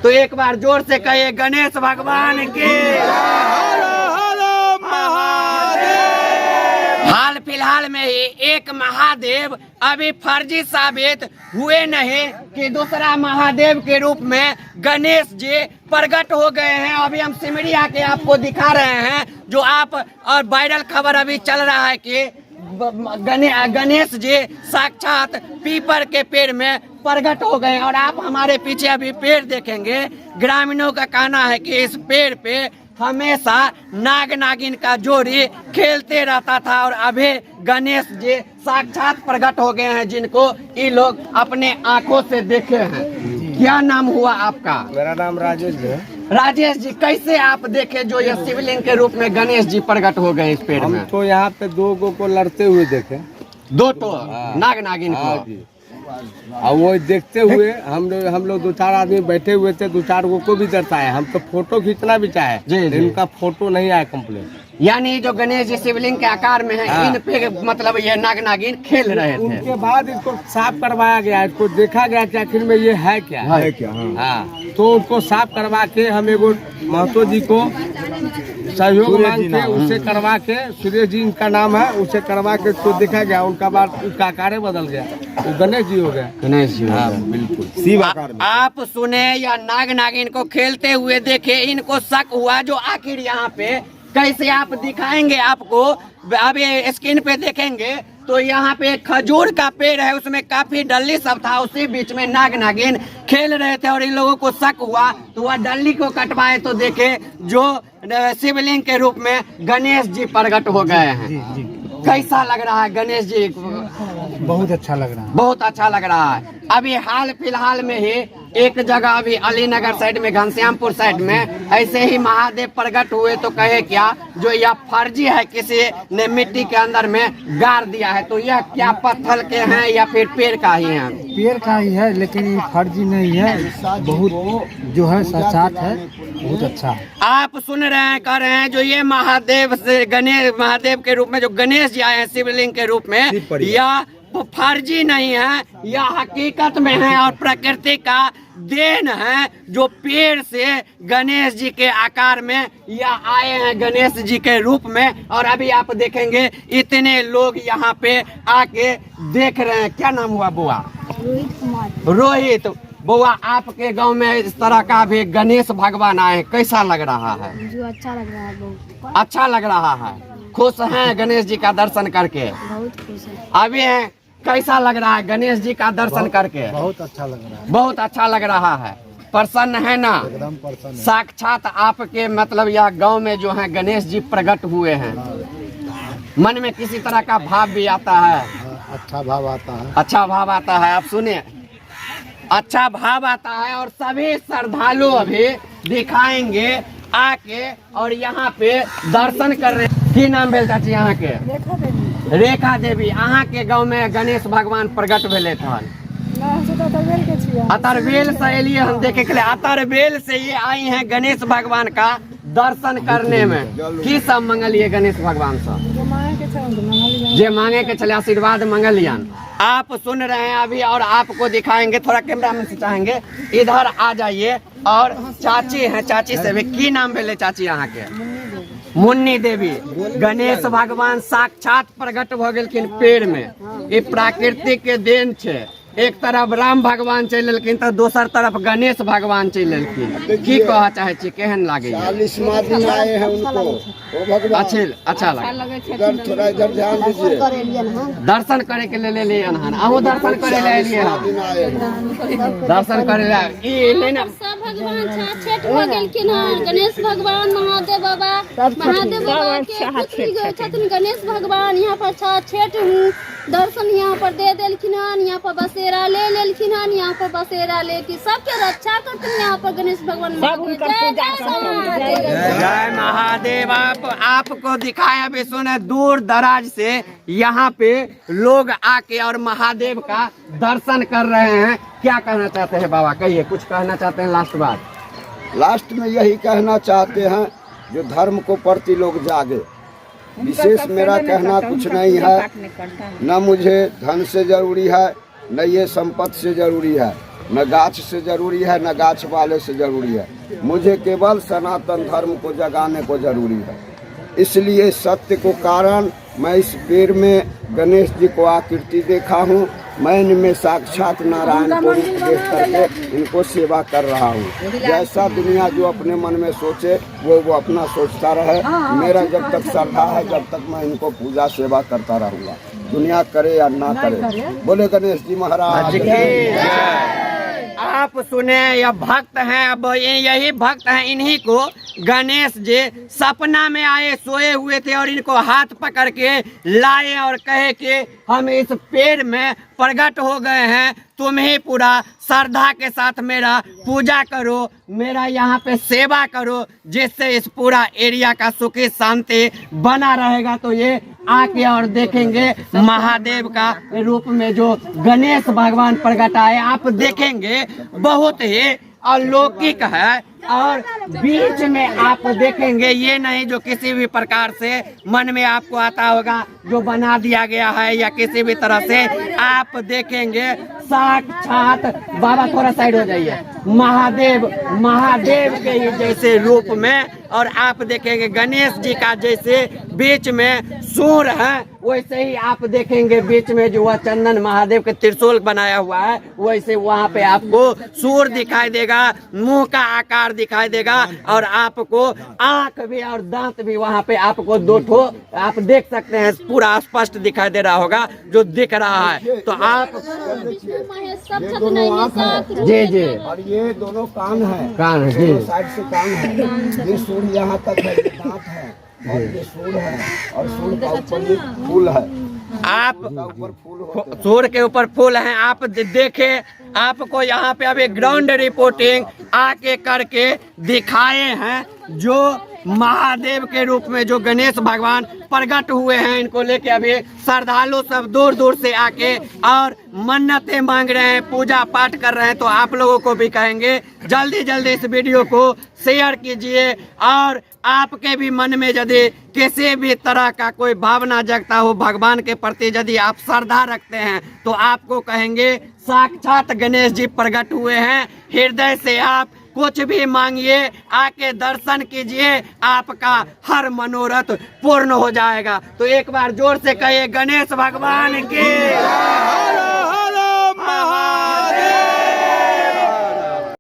तो एक बार जोर से कहिए गणेश भगवान की। हाल फिलहाल में ही एक महादेव अभी फर्जी साबित हुए नहीं कि दूसरा महादेव के रूप में गणेश जी प्रकट हो गए हैं। अभी हम सिमरी आके आपको दिखा रहे हैं, जो आप और वायरल खबर अभी चल रहा है कि गणेश जी साक्षात पीपर के पेड़ में प्रकट हो गए। और आप हमारे पीछे अभी पेड़ देखेंगे। ग्रामीणों का कहना है कि इस पेड़ पे हमेशा नाग नागिन का जोड़ी खेलते रहता था और अभी गणेश जी साक्षात प्रकट हो गए हैं, जिनको ये लोग अपने आंखों से देखे हैं। क्या नाम हुआ आपका? मेरा नाम राजेश है। राजेश जी, कैसे आप देखे जो ये शिवलिंग के रूप में गणेश जी प्रकट हो गए इस पेड़ में? हम तो यहाँ पे दो को लड़ते हुए देखे, दो तो नाग नागिन को। और वो देखते हुए हम लोग दो चार आदमी बैठे हुए थे, दो चार को भी डरता है। हम तो फोटो खींचना भी चाहे, इनका फोटो नहीं आया कंप्लेन। यानी जो गणेश जी शिवलिंग के आकार में है, इन पे मतलब ये नाग नागिन खेल रहे थे। उनके बाद इसको साफ करवाया गया, इसको देखा गया कि आखिर में ये है क्या। हाँ, तो उनको साफ करवा के हम एगो महतो जी को सहयोग मांग के उसे करवा के, सुरेश जी इनका नाम है, उसे करवा के इसको देखा गया। उनका बाद उसका आकार बदल गया, वो गणेश जी हो गया। गणेश जी, हाँ बिल्कुल शिव आकार में। आप सुने या नाग नागिन को खेलते हुए देखे, इनको शक हुआ जो आखिर यहाँ पे कैसे आप दिखाएंगे आपको। अभी स्क्रीन पे देखेंगे तो यहाँ पे एक खजूर का पेड़ है, उसमें काफी डल्ली सब था, उसी बीच में नाग नागिन खेल रहे थे और इन लोगों को शक हुआ तो वह डल्ली को कटवाए तो देखे जो शिवलिंग के रूप में गणेश जी प्रकट हो गए हैं। कैसा लग रहा है गणेश जी? बहुत अच्छा लग रहा है, बहुत अच्छा लग रहा है। अभी हाल फिलहाल में ही एक जगह अभी अलीनगर साइड में, घनश्यामपुर साइड में ऐसे ही महादेव प्रकट हुए तो कहे क्या जो यह फर्जी है, किसी ने मिट्टी के अंदर में गाड़ दिया है। तो यह क्या पत्थर के हैं या फिर पेड़ का ही है? पेड़ का ही है, लेकिन ये फर्जी नहीं है, बहुत जो है साक्षात है, बहुत अच्छा है। आप सुन रहे हैं, कह रहे हैं जो ये महादेव से गणेश महादेव के रूप में जो गणेश जी आए हैं शिवलिंग के रूप में, यह फर्जी नहीं है, यह हकीकत में है और प्रकृति का देन है, जो पेड़ से गणेश जी के आकार में यह आए हैं गणेश जी के रूप में। और अभी आप देखेंगे इतने लोग यहाँ पे आके देख रहे हैं। क्या नाम हुआ बुआ? रोहित कुमार। रोहित बुआ, आपके गांव में इस तरह का भी गणेश भगवान आए, कैसा लग रहा है? जो अच्छा लग रहा है, बहुत अच्छा लग रहा है। खुश हैं गणेश जी का दर्शन करके? बहुत खुश है। अभी हैं, कैसा लग रहा है गणेश जी का दर्शन करके? बहुत अच्छा लग रहा है, बहुत अच्छा लग रहा है। प्रसन्न है ना? एकदम प्रसन्न। साक्षात आपके मतलब यह गांव में जो है गणेश जी प्रकट हुए हैं, मन में किसी तरह का भाव भी आता है? अच्छा भाव आता है, अच्छा भाव आता है। आप सुनिए, अच्छा भाव आता है और सभी श्रद्धालु अभी दिखाएंगे आके और यहाँ पे दर्शन कर रहे हैं। की नाम भेल चाची यहाँ के? रेखा देवी। अहाँ के गांव में गणेश भगवान प्रकट भेले थे? अतरबेल से एलिए हम देखे के लिए। अतरबेल से ये आई हैं गणेश भगवान का दर्शन करने में। की सब मंगलिए गणेश भगवान से? जे मांगे के चले आशीर्वाद मंगलियन। आप सुन रहे हैं अभी और आपको दिखाएंगे, थोड़ा कैमरा में से चाहेंगे इधर आ जाइए। और चाची हैं, चाची से भी की नाम भेले चाची यहाँ के? मुन्नी देवी। गणेश भगवान साक्षात प्रकट भ गेलखिन पेड़ में, ये प्राकृतिक के देन छे। एक तरफ राम भगवान चल एलखिन तो दोसर तरफ गणेश भगवान चल एलखिन। की कह चाहे छी, केहन लागे? 40वां दिन आए हैं उनको, ओ भगवान अच्छा लगे। थोड़ा इधर ध्यान दीजिए, दर्शन करे के ले लियन हन। अहूँ दर्शन करे ले एलिए हन? दर्शन करे ले ई लेना सब भगवान छठ हो गेलखिन हन। गणेश भगवान, महादेव बाबा के पुत्री छथिन गणेश भगवान। यहाँ पर छठ दर्शन यहाँ पर दे देलखिन हन। यहाँ पर बसेरा ले लेलखिन हन। यहाँ पर बसेरा लेके सबके रक्षा करथिन यहाँ पर गणेश भगवान। जय महादेव। आपको दिखाए अभी सुने दूर दराज से यहाँ पे लोग आके और महादेव का दर्शन कर रहे हैं। क्या कहना चाहते हैं बाबा? कहिए, कुछ कहना चाहते हैं लास्ट बात? लास्ट में यही कहना चाहते हैं जो धर्म को प्रति लोग जागे। विशेष मेरा कहना कुछ नहीं है, न मुझे धन से जरूरी है, न ये संपत्ति से जरूरी है। न गाछ से जरूरी है न गाछ वाले से जरूरी है, मुझे केवल सनातन धर्म को जगाने को जरूरी है। इसलिए सत्य को कारण मैं इस पेड़ में गणेश जी को आकृति देखा हूँ। मैं इनमें साक्षात नारायण को उपदेश करके इनको सेवा कर रहा हूँ। जैसा दुनिया जो अपने मन में सोचे वो अपना सोचता रहे। मेरा जब तक श्रद्धा है जब तक मैं इनको पूजा सेवा करता रहूँगा, दुनिया करे या ना करे। बोले गणेश जी महाराज की। आप सुने, यह भक्त हैं, अब यही भक्त हैं, इन्हीं को गणेश जी सपना में आए, सोए हुए थे और इनको हाथ पकड़ के लाए और कहे कि हम इस पेड़ में प्रकट हो गए हैं, तुम ही पूरा श्रद्धा के साथ मेरा पूजा करो, मेरा यहाँ पे सेवा करो, जिससे इस पूरा एरिया का सुखी शांति बना रहेगा। तो ये आके और देखेंगे महादेव का रूप में जो गणेश भगवान प्रकट आए, आप देखेंगे बहुत ही अलौकिक है। और बीच में आप देखेंगे ये नहीं जो किसी भी प्रकार से मन में आपको आता होगा जो बना दिया गया है या किसी भी तरह से, आप देखेंगे साक्षात, बाबा थोड़ा साइड हो जाइए, महादेव के ही जैसे रूप में। और आप देखेंगे गणेश जी का जैसे बीच में सूर है, वैसे ही आप देखेंगे बीच में जो वह चंदन महादेव के त्रिशूल बनाया हुआ है, वैसे वहाँ पे आपको सूर दिखाई देगा, मुंह का आकार दिखाई देगा और आपको आंख भी और दांत भी वहाँ पे आपको दो ठो आप देख सकते हैं, पूरा स्पष्ट दिखाई दे रहा होगा जो दिख रहा है। तो आप जी जी, और ये दोनों कान है, कान जी, साइड से कान है, ये सूर यहाँ तक है, ये दांत है और ये सूर है और सूर का ऊपर ये फूल है। आप ऊपर फूल सूर के ऊपर फूल हैं। आप देखे, आपको यहाँ पे अभी ग्राउंड रिपोर्टिंग आके करके दिखाए हैं जो महादेव के रूप में जो गणेश भगवान प्रकट हुए हैं, इनको लेके अभी श्रद्धालु सब दूर दूर से आके और मन्नतें मांग रहे हैं, पूजा पाठ कर रहे हैं। तो आप लोगों को भी कहेंगे जल्दी जल्दी इस वीडियो को शेयर कीजिए और आपके भी मन में यदि किसी भी तरह का कोई भावना जगता हो भगवान के प्रति, यदि आप श्रद्धा रखते हैं तो आपको कहेंगे साक्षात गणेश जी प्रकट हुए हैं। हृदय से आप कुछ भी मांगिए, आके दर्शन कीजिए, आपका हर मनोरथ पूर्ण हो जाएगा। तो एक बार जोर से कहिए गणेश भगवान की।